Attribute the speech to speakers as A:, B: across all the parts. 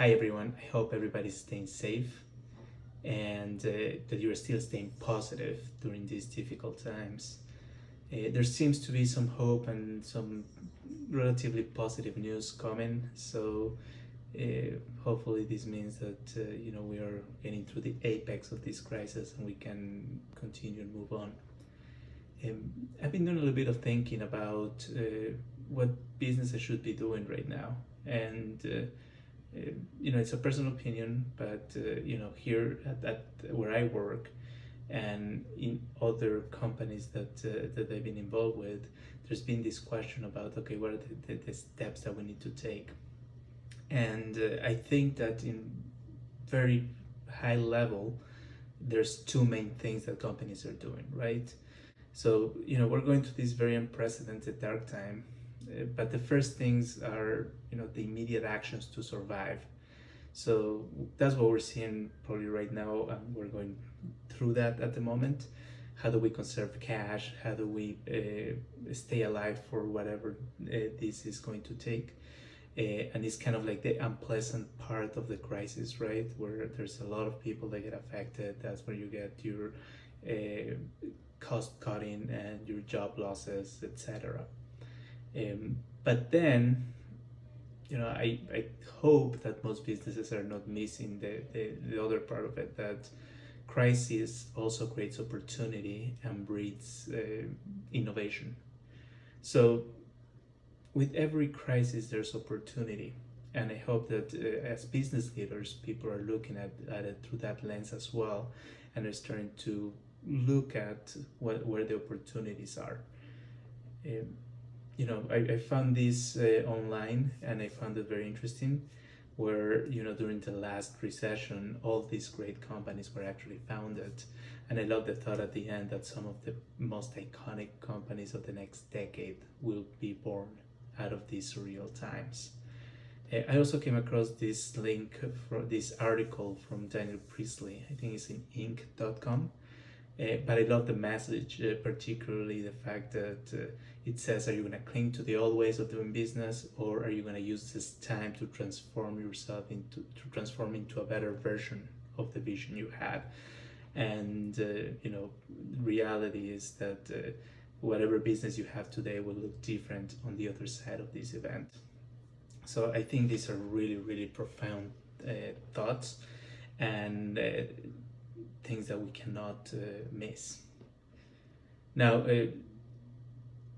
A: Hi everyone, I hope everybody's staying safe and that you're still staying positive during these difficult times. There seems to be some hope and some relatively positive news coming, so hopefully this means that we are getting through the apex of this crisis and we can continue and move on. I've been doing a little bit of thinking about what businesses should be doing right now, and it's a personal opinion, but here at where I work and in other companies that I've been involved with, there's been this question about, okay, what are the steps that we need to take? And I think that in very high level, there's two main things that companies are doing, right? So, we're going through this very unprecedented dark time, but the first things are, the immediate actions to survive. So that's what we're seeing probably right now, and we're going through that at the moment. How do we conserve cash? How do we stay alive for whatever this is going to take? And it's kind of like the unpleasant part of the crisis, right? Where there's a lot of people that get affected. That's where you get your cost cutting and your job losses, etc. But then, I hope that most businesses are not missing the other part of it, that crisis also creates opportunity and breeds innovation. So with every crisis, there's opportunity. And I hope that as business leaders, people are looking at it through that lens as well, and are starting to look at where the opportunities are. I found this online, and I found it very interesting, where during the last recession, all these great companies were actually founded. And I love the thought at the end that some of the most iconic companies of the next decade will be born out of these surreal times. I also came across this link for this article from Daniel Priestley. I think it's in Inc.com. But I love the message, particularly the fact that it says, are you going to cling to the old ways of doing business, or are you going to use this time to transform yourself to transform into a better version of the vision you had? And reality is that whatever business you have today will look different on the other side of this event. So I think these are really, really profound thoughts, and things that we cannot miss. Now,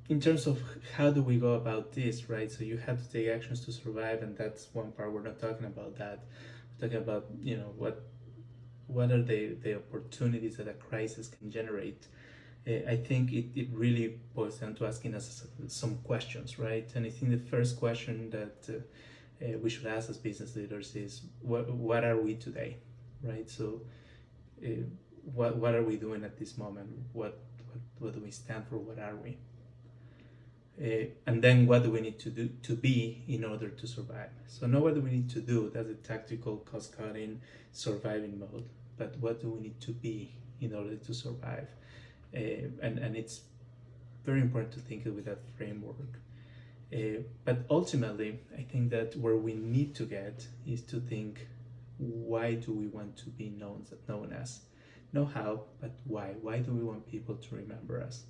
A: in terms of how do we go about this, right? So you have to take actions to survive, and that's one part. We're not talking about that. We're talking about what are the opportunities that a crisis can generate. I think it really boils down to asking us some questions, right? And I think the first question that we should ask as business leaders is, what are we today, right? So what are we doing at this moment? What do we stand for? What are we? And then what do we need to do to be in order to survive? So not what do we need to do, that's a tactical cost cutting surviving mode, but what do we need to be in order to survive? And it's very important to think with that framework. But ultimately, I think that where we need to get is to think, why do we want to be known as? Know how, but why? Why do we want people to remember us?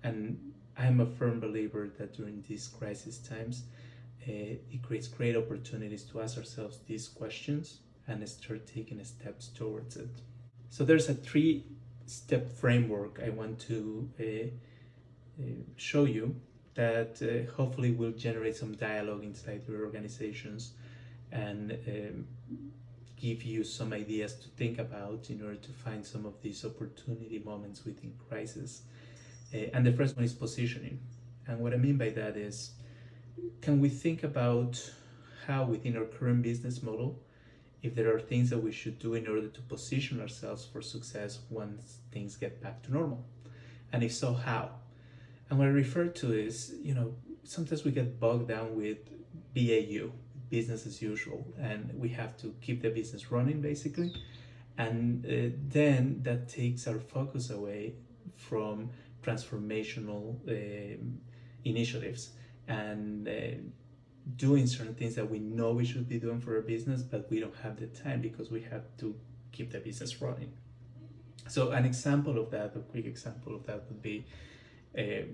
A: And I'm a firm believer that during these crisis times, it creates great opportunities to ask ourselves these questions and start taking steps towards it. So there's a 3-step framework I want to show you that hopefully will generate some dialogue inside your organizations and give you some ideas to think about in order to find some of these opportunity moments within crisis. And the first one is positioning. And what I mean by that is, can we think about how within our current business model, if there are things that we should do in order to position ourselves for success once things get back to normal? And if so, how? And what I refer to is, sometimes we get bogged down with BAU, business as usual, and we have to keep the business running basically. And then that takes our focus away from transformational initiatives and doing certain things that we know we should be doing for our business, but we don't have the time because we have to keep the business running. So an example of that, a quick example of that would be a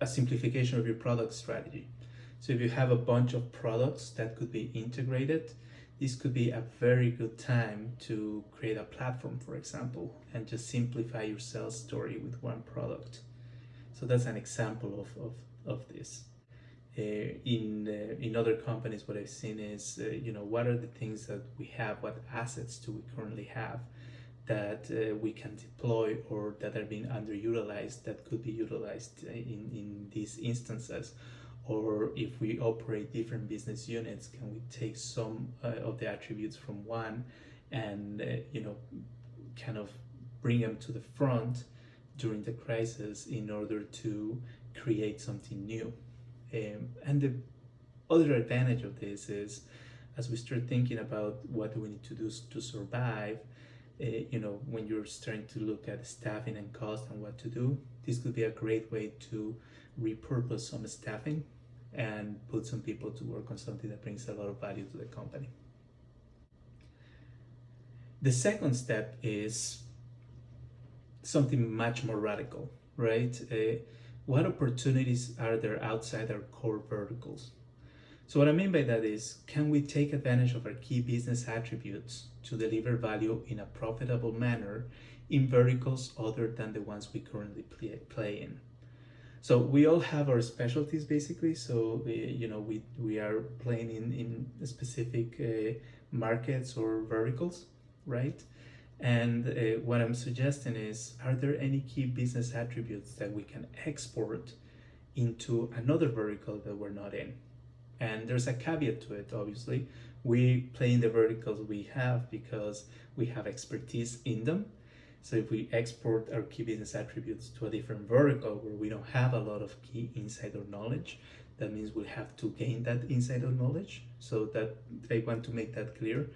A: simplification of your product strategy. So if you have a bunch of products that could be integrated, this could be a very good time to create a platform, for example, and just simplify your sales story with one product. So that's an example of this. In other companies, what I've seen is, what are the things that we have, what assets do we currently have that we can deploy or that are being underutilized that could be utilized in these instances. Or if we operate different business units, can we take some of the attributes from one and kind of bring them to the front during the crisis in order to create something new. And the other advantage of this is, as we start thinking about what do we need to do to survive, when you're starting to look at staffing and cost and what to do, this could be a great way to repurpose some staffing and put some people to work on something that brings a lot of value to the company. The second step is something much more radical, right? What opportunities are there outside our core verticals? So what I mean by that is, can we take advantage of our key business attributes to deliver value in a profitable manner in verticals other than the ones we currently play in? So we all have our specialties basically. So we are playing in specific markets or verticals, right? And what I'm suggesting is, are there any key business attributes that we can export into another vertical that we're not in? And there's a caveat to it, obviously. We play in the verticals we have because we have expertise in them. So if we export our key business attributes to a different vertical where we don't have a lot of key insider knowledge, that means we'll have to gain that insider knowledge. So that I want to make that clear.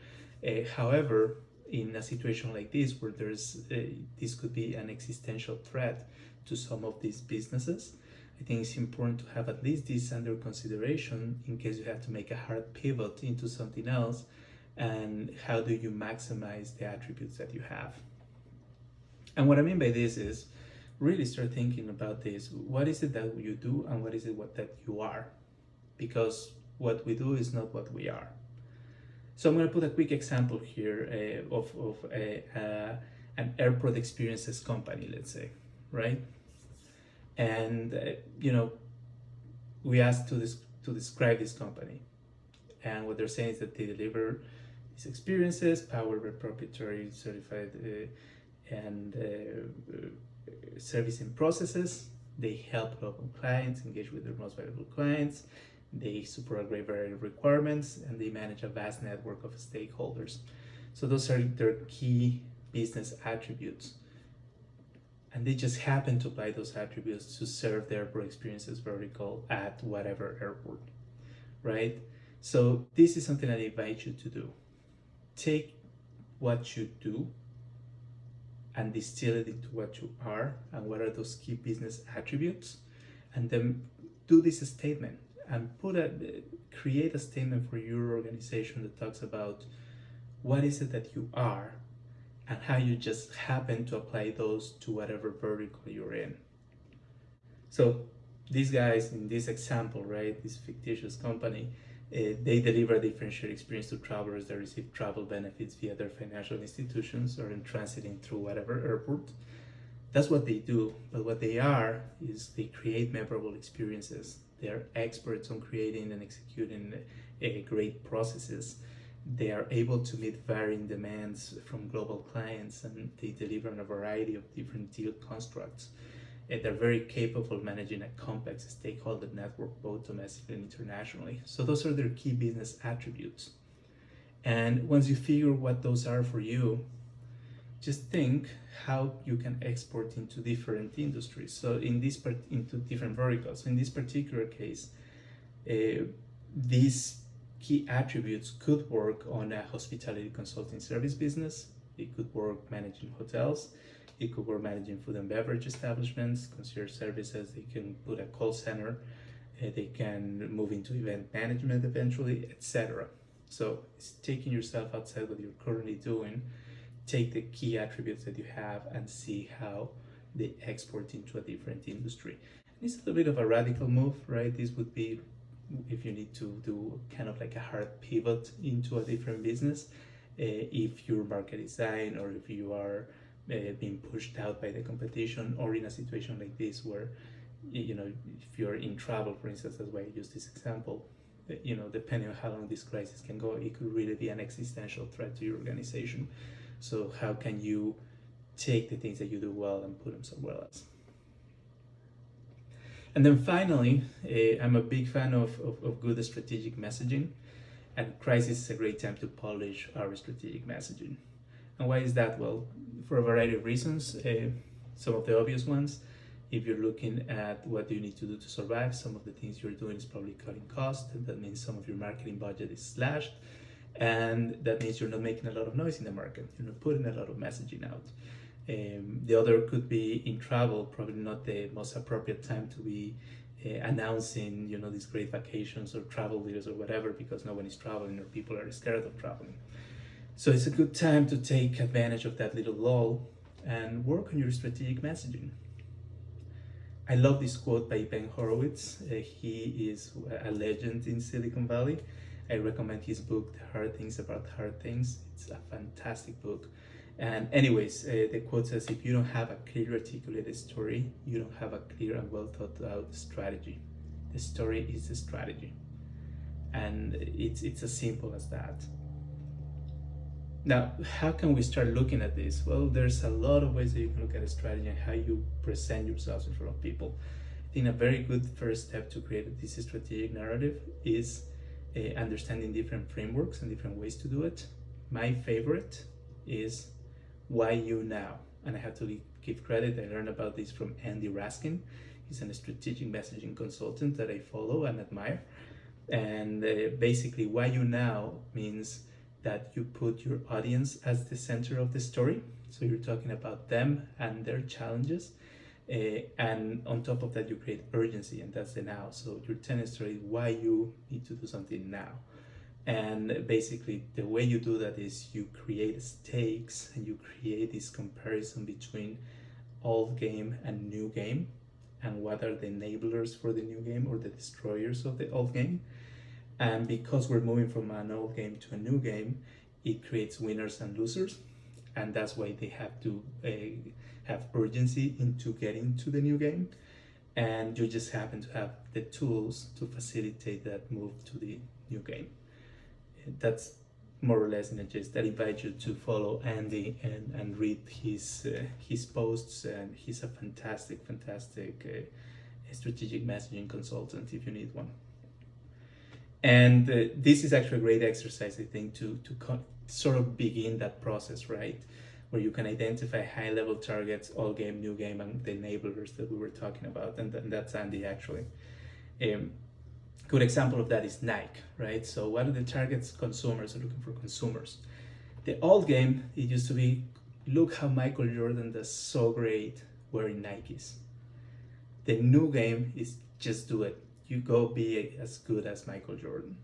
A: However, in a situation like this, where this could be an existential threat to some of these businesses, I think it's important to have at least this under consideration in case you have to make a hard pivot into something else. And how do you maximize the attributes that you have? And what I mean by this is, really start thinking about this. What is it that you do and what is it that you are? Because what we do is not what we are. So I'm going to put a quick example here of an airport experiences company, let's say, right? And we asked to describe this company, and what they're saying is that they deliver these experiences powered by proprietary certified and servicing processes. They help global clients engage with their most valuable clients. They support a great variety of requirements, and they manage a vast network of stakeholders. So those are their key business attributes. And they just happen to apply those attributes to serve the airport experiences vertical at whatever airport, right? So this is something I invite you to do. Take what you do and distill it into what you are and what are those key business attributes, and then do this statement and create a statement for your organization that talks about what is it that you are and how you just happen to apply those to whatever vertical you're in. So these guys in this example, right, this fictitious company, they deliver a differentiated experience to travelers that receive travel benefits via their financial institutions or in transiting through whatever airport. That's what they do, but what they are is they create memorable experiences. They are experts on creating and executing great processes. They are able to meet varying demands from global clients, and they deliver on a variety of different deal constructs. They're very capable of managing a complex stakeholder network, both domestically and internationally. So those are their key business attributes. And once you figure what those are for you, just think how you can export into different industries. So into different verticals. In this particular case, these key attributes could work on a hospitality consulting service business. It could work managing hotels. It could work managing food and beverage establishments, concierge services. They can put a call center they can move into event management eventually, etc. So it's taking yourself outside what you're currently doing, take the key attributes that you have and see how they export into a different industry. And it's a little bit of a radical move, right? This would be if you need to do kind of like a hard pivot into a different business, if your market design or if you are being pushed out by the competition, or in a situation like this where, you know, if you're in travel, for instance, that's why I use this example, you know, depending on how long this crisis can go, it could really be an existential threat to your organization. So how can you take the things that you do well and put them somewhere else? And then finally, I'm a big fan of good strategic messaging, and crisis is a great time to polish our strategic messaging. And why is that? Well, for a variety of reasons. Some of the obvious ones, if you're looking at what do you need to do to survive, some of the things you're doing is probably cutting costs. That means some of your marketing budget is slashed, and that means you're not making a lot of noise in the market. You're not putting a lot of messaging out. The other could be in travel, probably not the most appropriate time to be announcing, you know, these great vacations or travel deals or whatever, because no one is traveling or people are scared of traveling. So it's a good time to take advantage of that little lull and work on your strategic messaging. I love this quote by Ben Horowitz. He is a legend in Silicon Valley. I recommend his book, The Hard Things About Hard Things. It's a fantastic book. And anyways, the quote says, if you don't have a clear articulated story, you don't have a clear and well thought out strategy. The story is the strategy. And it's as simple as that. Now, how can we start looking at this? Well, there's a lot of ways that you can look at a strategy and how you present yourselves in front of people. I think a very good first step to create this strategic narrative is understanding different frameworks and different ways to do it. My favorite is why you now? And I have to give credit. I learned about this from Andy Raskin. He's a strategic messaging consultant that I follow and admire. And basically, why you now means that you put your audience as the center of the story. So you're talking about them and their challenges. And on top of that, you create urgency, and that's the now. So you're telling a story why you need to do something now. And basically, the way you do that is you create stakes and you create this comparison between old game and new game, and what are the enablers for the new game or the destroyers of the old game. And because we're moving from an old game to a new game, it creates winners and losers. And that's why they have to have urgency into getting to the new game. And you just happen to have the tools to facilitate that move to the new game. That's more or less in a gist. I invite you to follow Andy and read his posts. And he's a fantastic strategic messaging consultant if you need one. And this is actually a great exercise, I think, to sort of begin that process, right? Where you can identify high-level targets, all game, new game, and the enablers that we were talking about. And that's Andy, actually. Good example of that is Nike, right? So what are the targets? Consumers are looking for consumers. The old game, it used to be, look how Michael Jordan does so great wearing Nikes. The new game is just do it. You go be as good as Michael Jordan.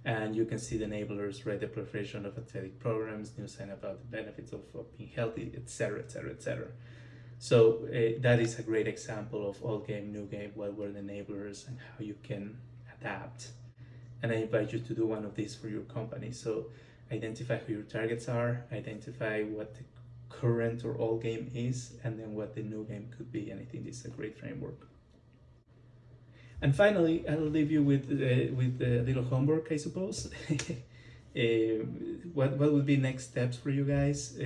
A: And you can see the enablers, right? The proliferation of athletic programs, news and about the benefits of being healthy, etc., etc., etc. So that is a great example of old game, new game, what were the enablers and how you can adapt. And I invite you to do one of these for your company. So identify who your targets are, identify what the current or old game is, and then what the new game could be. And I think this is a great framework. And finally, I'll leave you with a little homework, I suppose. What would be next steps for you guys?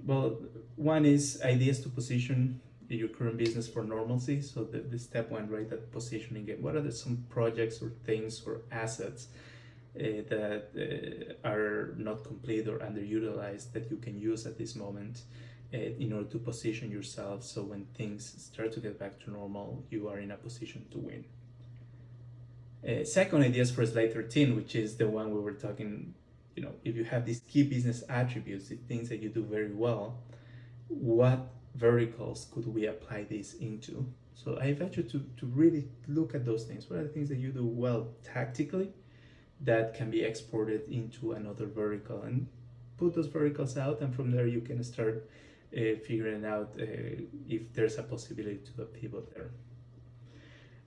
A: Well, one is ideas to position your current business for normalcy. So the step one, right, that positioning it. What are some projects or things or assets that are not complete or underutilized that you can use at this moment in order to position yourself so when things start to get back to normal, you are in a position to win. Second, ideas for slide 13, which is the one we were talking, you know, if you have these key business attributes, the things that you do very well, what verticals could we apply this into? So I invite you to really look at those things. What are the things that you do well tactically that can be exported into another vertical, and put those verticals out, and from there you can start figuring out if there's a possibility to pivot there.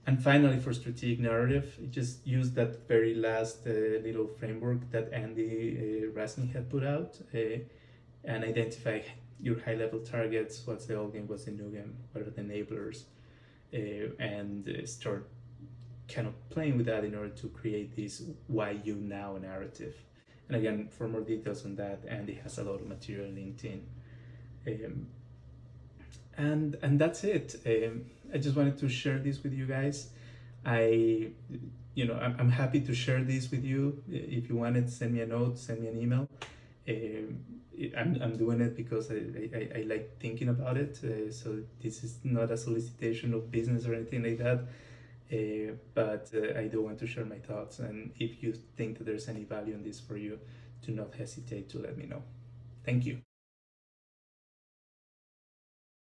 A: And finally, for strategic narrative, just use that very last little framework that Andy Raskin had put out, and identify your high-level targets. What's the old game? What's the new game? What are the enablers? And start kind of playing with that in order to create this why you now narrative. And again, for more details on that, Andy has a lot of material on LinkedIn. And that's it. I just wanted to share this with you guys. I'm happy to share this with you. If you want it, send me a note, send me an email. I'm doing it because I like thinking about it. So this is not a solicitation of business or anything like that. But I do want to share my thoughts. And if you think that there's any value in this for you, do not hesitate to let me know. Thank you.